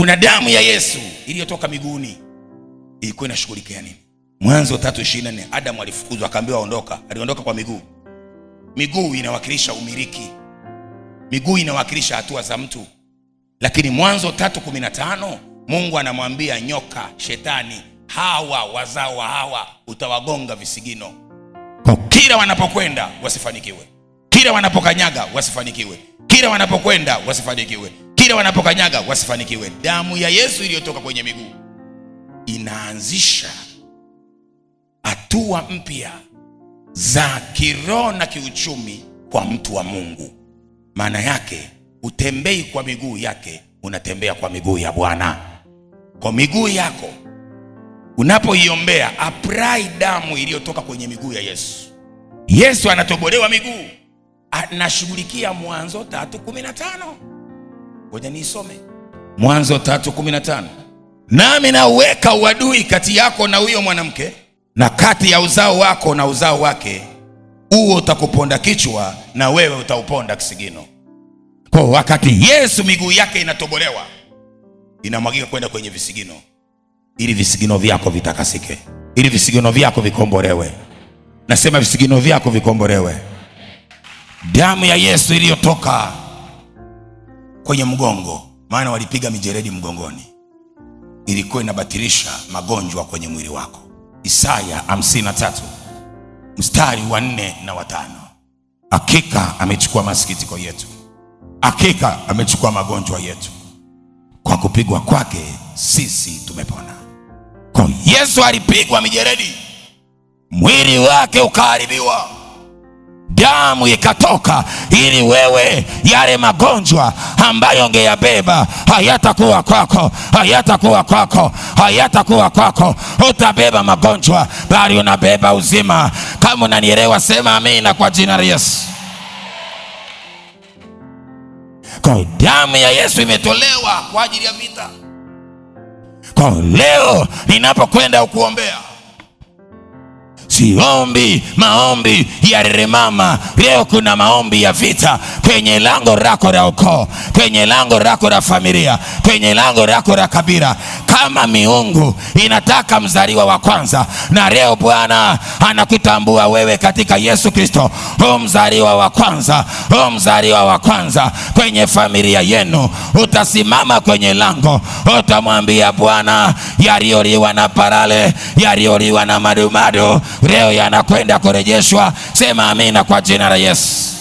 kuna damu ya Yesu iliyotoka miguuni. Ilikuwa inashughulikia nini? Mwanzo 3:24, Adamu alifukuzwa akaambiwa ondoka. Aliondoka kwa miguu. Miguu inawakilisha umiliki. Miguu inawakilisha hatua za mtu. Lakini Mwanzo 3:15, Mungu anamwambia nyoka, shetani, hawa wazao wa Hawa utawagonga visigino. Kwa kila wanapokwenda wasifanikiwe. Kila wanapokanyaga wasifanikiwe. Kila wanapokwenda wasifanikiwe. Kila wanapokanyaga wasifanikiwe. Damu ya Yesu iliyotoka kwenye miguu inaanzisha hatua mpya za kiroho na kiuchumi kwa mtu wa Mungu. Maana yake utembei kwa miguu yake, unatembea kwa miguu ya Bwana. Kwa miguu yako unapoiombea, apply damu iliyotoka kwenye miguu ya Yesu. Yesu anatobolewa miguu. Anashughulikia Mwanzo 3:15. Ngoja niisome. Mwanzo 3:15. Nami naweka uadui kati yako na huyo mwanamke, na kati ya uzao wako na uzao wake, huo utakuponda kichwa na wewe utauponda kisigino. Kwa wakati Yesu miguu yake inatobolewa, inamwagika kwenda kwenye visigino, ili visigino vyako vitakasike, ili visigino vyako vikombolewe. Nasema visigino vyako vikombolewe. Damu ya Yesu iliyotoka kwenye mgongo, maana walipiga mijeredi mgongoni, ilikuwa inabatilisha magonjwa kwenye mwili wako. Isaya 53 mstari wa 4 na 5. Hakika amechukua masikitiko yetu, hakika amechukua magonjwa yetu, kwa kupigwa kwake sisi tumepona. Kwa Yesu alipigwa mijeredi, mwili wake ukaharibiwa, damu ikatoka, ili wewe yale magonjwa ambayo ungeyabeba hayatakuwa kwako, hayatakuwa kwako, hayatakuwa kwako. Utabeba magonjwa bali unabeba uzima. Kama unanielewa sema amina kwa jina la Yesu. Kwa damu ya Yesu imetolewa kwa ajili ya vita. Kwa leo ninapokwenda kuombea, siombi maombi ya remama. Leo kuna maombi ya vita kwenye lango lako la ukoo, kwenye lango lako la familia, kwenye lango lako la kabila. Kama miungu inataka mzaliwa wa kwanza, na leo Bwana anakutambua wewe katika Yesu Kristo, mzaliwa wa kwanza, mzaliwa wa kwanza kwenye familia yenu. Utasimama kwenye lango, utamwambia Bwana, yaliyoliwa na parale, yaliyoliwa na madumadu, leo yanakwenda kurejeshwa. Sema amina kwa jina la Yesu.